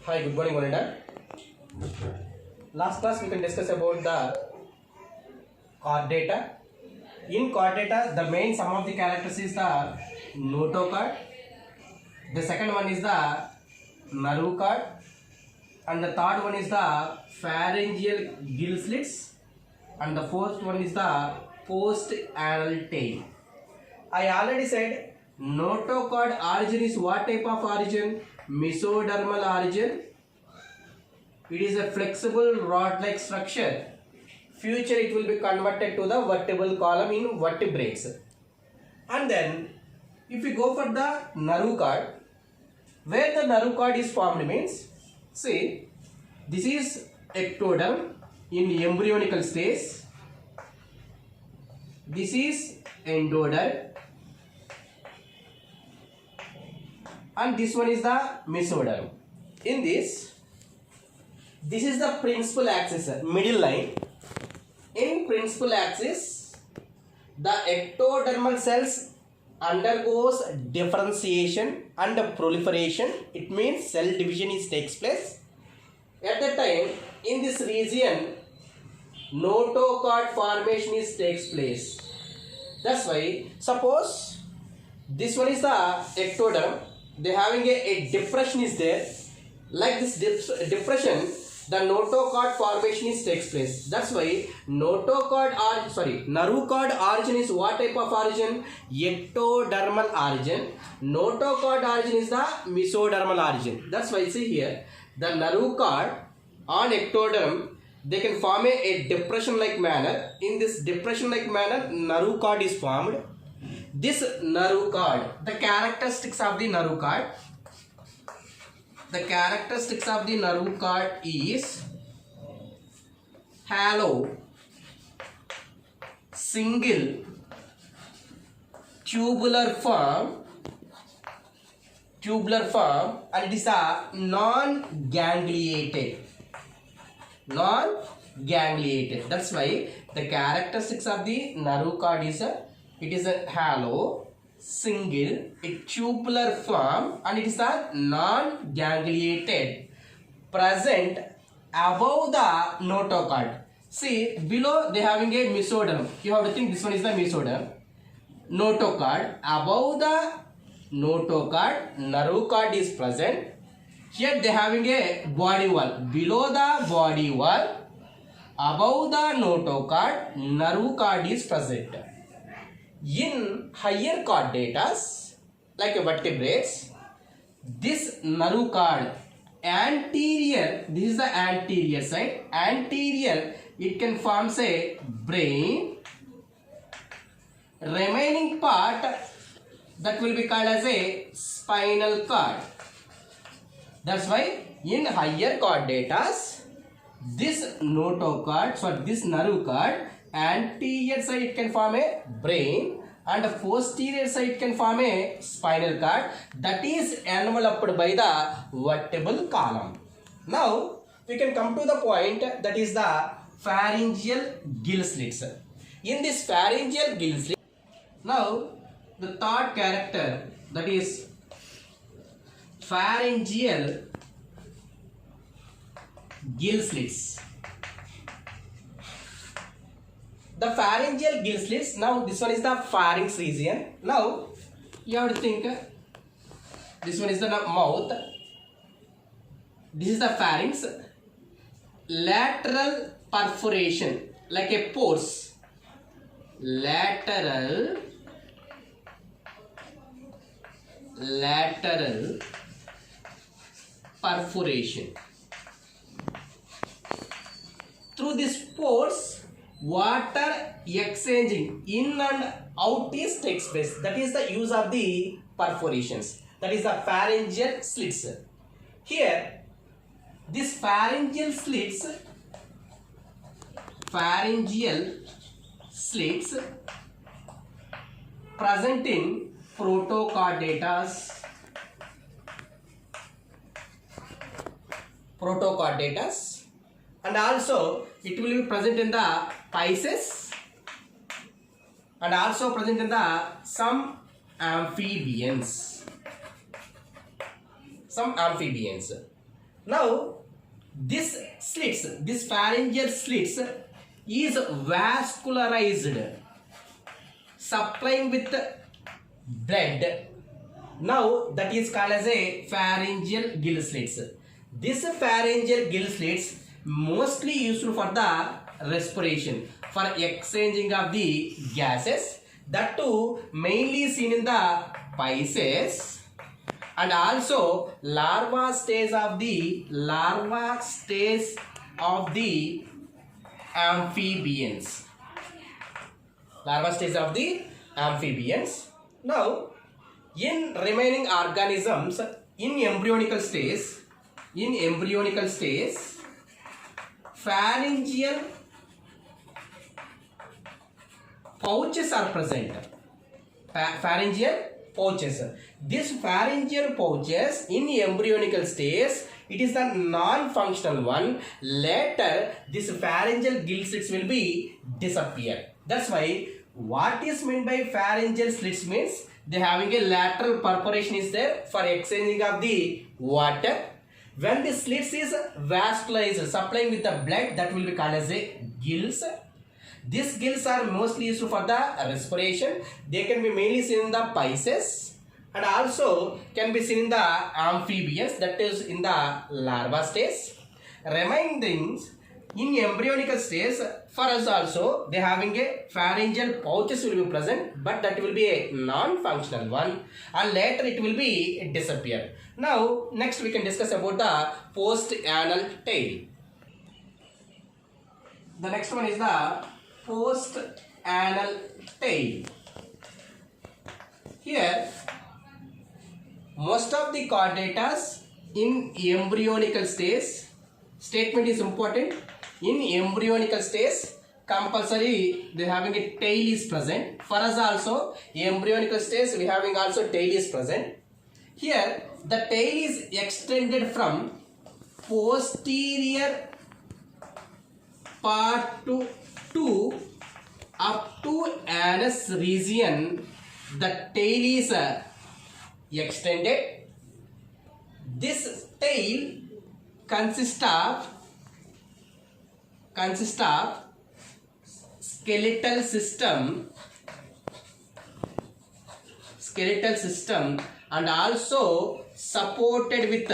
Hi, good morning, Molinda. Last class we can discuss about the chord data. In chord data, the main sum of the characters is the notochord. The second one is the naruchord, and the third one is the pharyngeal gill slits, and the fourth one is the post-anal tail. I already said notochord origin is what type of origin? Mesodermal origin. It is a flexible rod-like structure. Future it will be converted to the vertebral column in vertebrates. And then if we go for the naruchord, where the naruchord is formed means, see, this is ectoderm in embryonical stage. This is endoderm. And this one is the mesoderm. In this is the principal axis, middle line. In principal axis, the ectodermal cells undergoes differentiation and proliferation. It means cell division takes place. At that time, in this region, notochord formation takes place. That's why, suppose this one is the ectoderm. They having a depression is there. Like this depression, the notochord formation takes place. That's why naruchord origin is what type of origin? Ectodermal origin. Notochord origin is the mesodermal origin. That's why see here, the naruchord on ectoderm, they can form a depression like manner. In this depression like manner, naruchord is formed. This naruchord, the characteristics of the naruchord. The characteristics of the naruchord is hollow, single, tubular form, and it is a non-gangliated. That's why the characteristics of the naruchord is it is a hollow, single, a tubular form, and it is a non-gangliated, present above the notochord. See, below they having a mesoderm. You have to think this one is the mesoderm. Notochord, above the notochord, naruchord is present. Here they having a body wall. Below the body wall, above the notochord, naruchord is present. In higher chord data, like vertebrates, this naruchord anterior, this is the anterior side, anterior, it can form a brain. Remaining part that will be called as a spinal cord. That's why in higher chord data, this notochord, this naruchord, anterior side it can form a brain, and the posterior side can form a spinal cord that is enveloped by the vertebral column. Now we can come to the point that is the pharyngeal gill slits. In this pharyngeal gill slit, now the third character, that is pharyngeal gill slits. The pharyngeal gill slits, now this one is the pharynx region. Now you have to think, this one is the mouth, this is the pharynx, lateral perforation like a pores, lateral perforation. Through these pores, water exchanging in and out takes place. That is the use of the perforations. That is the pharyngeal slits. Here, this pharyngeal slits present in protochordatas, and also it will be present in the Pisces, and also present in the some amphibians. some amphibians. Now, this pharyngeal slits is vascularized, supplying with blood. Now, that is called as a pharyngeal gill slits. This pharyngeal gill slits mostly used for the respiration, for exchanging of the gases. That too mainly seen in the Pisces, and also larva stage of the amphibians. Larva stage of the amphibians. Now, in remaining organisms in embryonical stage, pharyngeal pouches are present. Pharyngeal pouches. This pharyngeal pouches in embryonical stage, it is the non-functional one. Later, this pharyngeal gill slits will be disappear. That's why what is meant by pharyngeal slits means they having a lateral perforation is there for exchanging of the water. When the slits is vascularized, supplying with the blood, that will be called as a gills. These gills are mostly used for the respiration. They can be mainly seen in the Pisces and also can be seen in the amphibians, that is in the larva stage. Remaining things in embryonical stage, for us also they having a pharyngeal pouches will be present, but that will be a non-functional one, and later it will be disappear. Now next we can discuss about the post-anal tail. The next one is the post-anal tail. Here most of the chordatas in embryonical stage, statement is important, in embryonical stage compulsory they having a tail is present. For us also embryonical stage we having also tail is present. Here the tail is extended from posterior part to up to anus region. The tail is extended. This tail consists of skeletal system and also supported with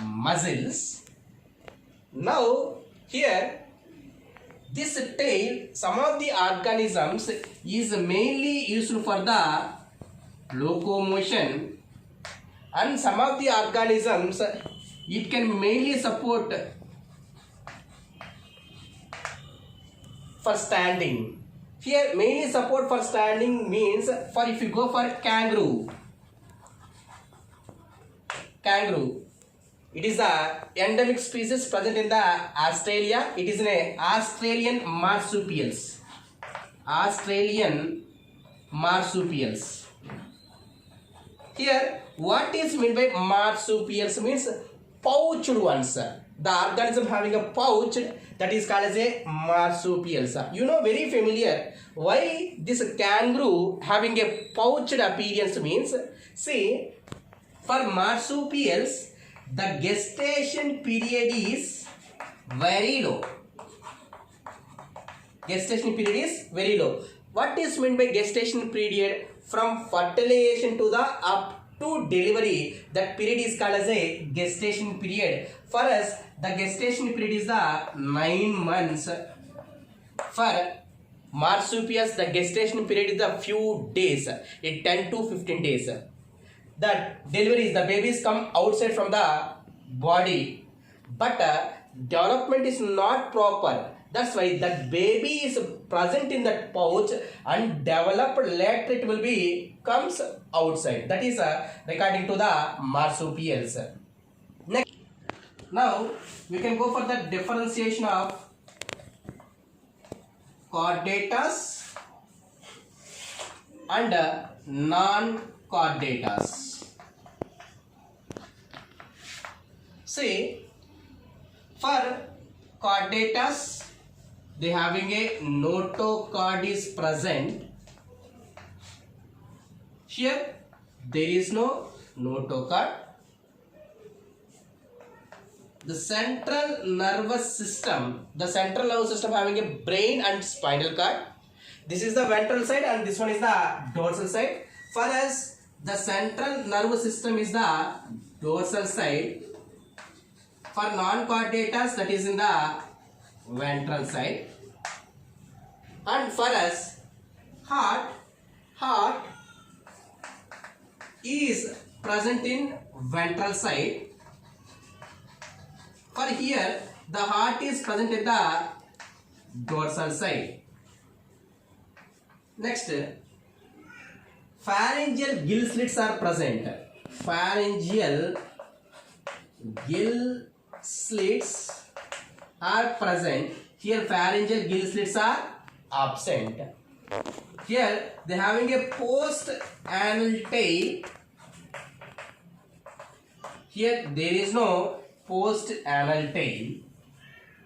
muscles. Now here this tail, some of the organisms is mainly used for the locomotion, and some of the organisms it can mainly support for standing. Here mainly support for standing means, for if you go for kangaroo, it is a endemic species present in the Australia. It is an Australian marsupials. Here what is meant by marsupials means pouched ones. The organism having a pouch, that is called as a marsupials. You know, very familiar. Why this kangaroo having a pouched appearance means, see, for marsupials the gestation period is very low. What is meant by gestation period? From fertilization to the up to delivery, that period is called as a gestation period. For us, the gestation period is the 9 months. For marsupials, the gestation period is a few days, 10 to 15 days. That delivery is, the babies come outside from the body, but development is not proper. That's why that baby is present in that pouch and developed later it will be comes outside. That is regarding to the marsupials. Next, now we can go for the differentiation of chordatas and non-chordatas. See, for chordatas, they having a notochord is present. Here there is no notochord. the central nervous system having a brain and spinal cord. This is the ventral side and this one is the dorsal side. For us, the central nervous system is the dorsal side. For non-chordatus, that is in the ventral side. And for us, heart is present in ventral side. For here, the heart is present in the dorsal side. Next, pharyngeal gill slits are present. Pharyngeal gill slits are present. Here, pharyngeal gill slits are absent. Here, they having a post-anal tail. Here, there is no post-anal tail.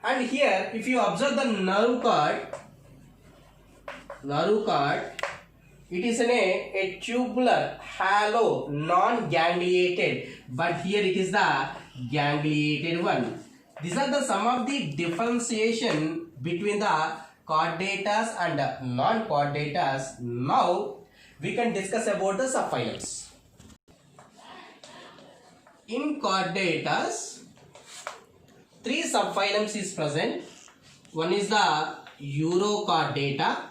And here, if you observe the nerve cord, it is a tubular, hollow, non-gangliated, but here it is the gangliated one. These are the some of the differentiation between the chordatus and non-chordatus. Now we can discuss about the subphylums. In chordatus, 3 subphylums is present. One is the Urochordata.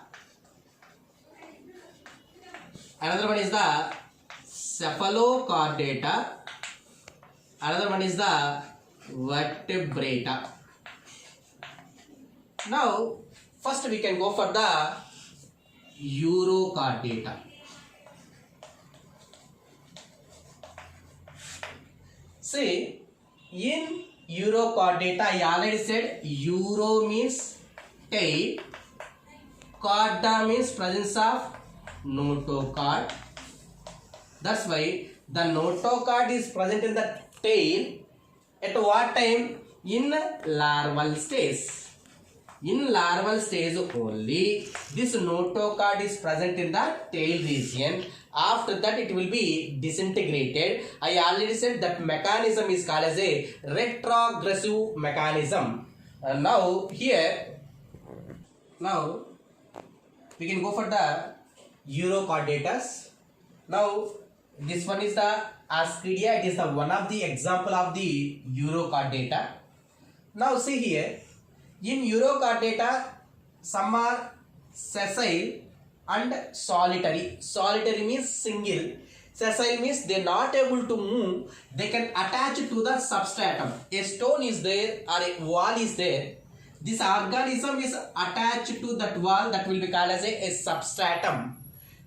Another one is the Cephalochordata. Another one is the Vertebrata. Now, first we can go for the Urochordata. See, in Urochordata, I already said Uro means tail, chorda means presence of notochord. That's why the notochord is present in the tail. At what time? In larval stage. In larval stage only, this notochord is present in the tail region. After that, it will be disintegrated. I already said that mechanism is called as a retrogressive mechanism. Now we can go for the Urochordatus. Now this one is the Ascidia. It is the one of the example of the Urochordata. Now see here, in Urochordata, some are sessile and solitary. Solitary means single. Sessile means they are not able to move. They can attach to the substratum. A stone is there or a wall is there. This organism is attached to that wall, that will be called as a substratum.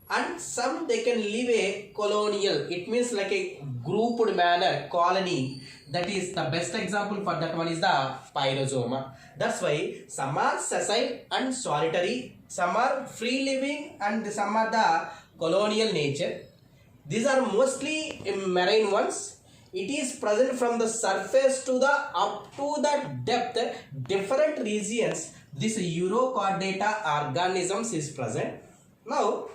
And some they can live a colonial. It means like a grouped manner, colony. That is the best example for that one is the Pyrosoma. That's why some are sessile and solitary. Some are free living and some are the colonial nature. These are mostly marine ones. It is present from the surface to the up to the depth, different regions. This Urochordata organisms is present. Now,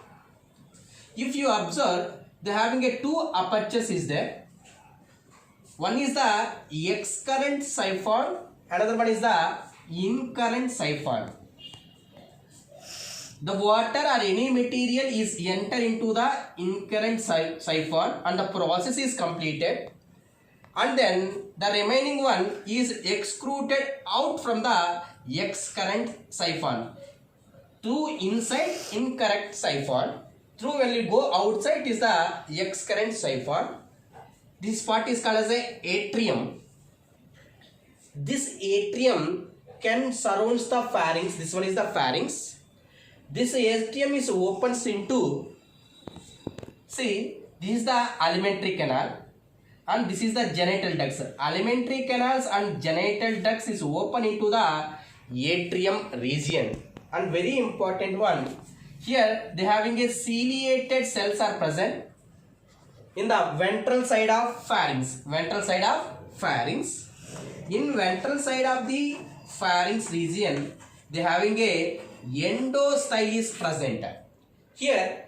if you observe, they having a 2 apertures is there. One is the excurrent siphon, another one is the incurrent siphon. The water or any material is enter into the incurrent siphon and the process is completed, and then the remaining one is excreted out from the excurrent siphon through inside incurrent siphon. Through when you go outside is the excurrent siphon. This part is called as a atrium. This atrium can surrounds the pharynx. This one is the pharynx. This atrium is opens into, see, this is the alimentary canal and this is the genital ducts. Alimentary canals and genital ducts is open into the atrium region. And very important one, here they having a ciliated cells are present in the ventral side of pharynx. Ventral side of pharynx. In ventral side of the pharynx region, they having a endostyle is present. Here,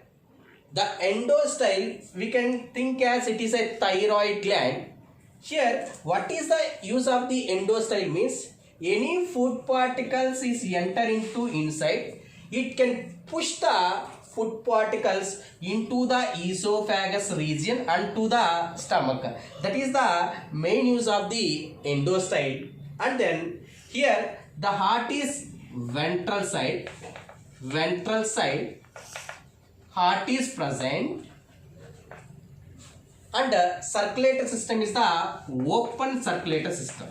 the endostyle we can think as it is a thyroid gland. Here, what is the use of the endostyle means any food particles is enter into inside, it can push the food particles into the esophagus region and to the stomach. That is the main use of the endostyle. And then here the heart is ventral side, heart is present, and circulatory system is the open circulatory system.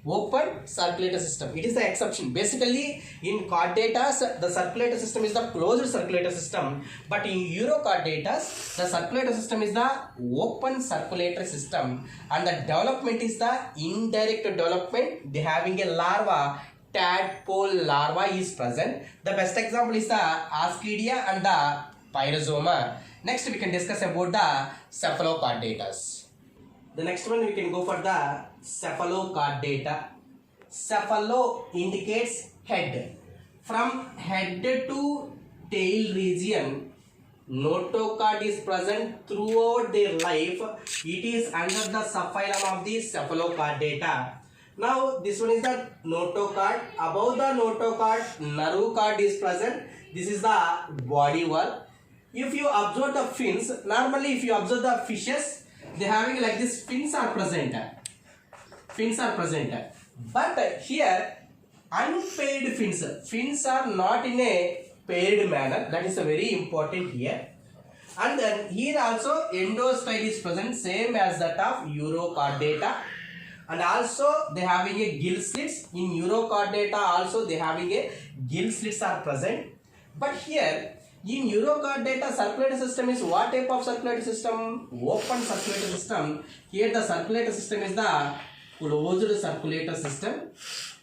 Open circulatory system. It is the exception. Basically, in chordatas, the circulatory system is the closed circulatory system. But in urochordatas, the circulatory system is the open circulatory system. And the development is the indirect development. They having a larva, tadpole larva is present. The best example is the Ascidia and the Pyrosoma. Next, we can discuss about the cephalochordatas. The next one we can go for the cephalochordata. Cephalo indicates head. From head to tail region, notochord is present throughout their life. It is under the subphylum of the cephalochordata. Now this one is the notochord. Above the notochord, nerve cord is present. This is the body wall. If you observe the fins, normally if you observe the fishes, they having like this, fins are present. But here unpaired fins are not in a paired manner. That is a very important here. And then here also endostyle is present, same as that of urochordata. And also they having a gill slits. In urochordata also they having a gill slits are present. But here in urochordata, circulatory system is what type of circulatory system? Open circulatory system. Here the circulatory system is the closed circulatory system.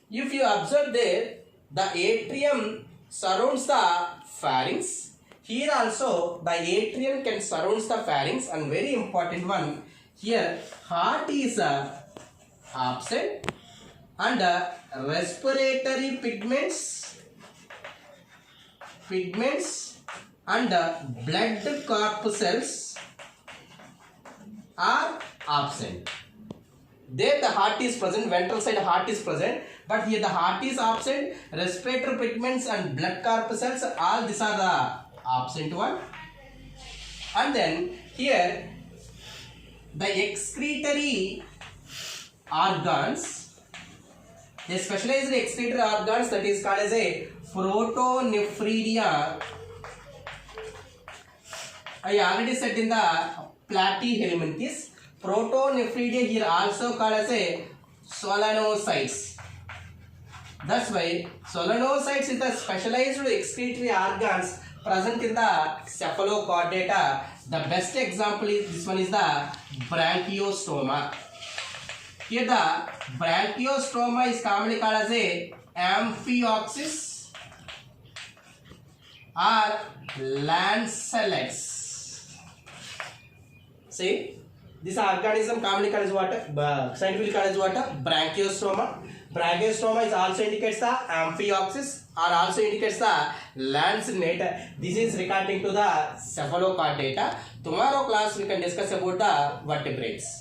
If you observe there, the atrium surrounds the pharynx. Here also the atrium can surround the pharynx, and very important one, here heart is absent, and respiratory pigments and blood corpuscles are absent. There the heart is present, ventral side heart is present, but here the heart is absent, respiratory pigments and blood corpuscles, all these are the absent one. And then here the excretory organs, the specialized excretory organs, that is called as a protonephridia. I already said in the platyhelminthes. Protonephridia here also called as a solenocytes. That's why solenocytes is the specialized excretory organs present in the cephalochordata. The best example is this one is the branchiostoma. Here the branchiostoma is commonly called as a amphioxus or lanceolate. See, this organism commonly called as what? Scientifically called as what? Branchiostoma. Branchiostoma is also indicates the amphioxus or also indicates the lanceolate. This is regarding to the cephalochordata. Tomorrow class we can discuss about the vertebrates.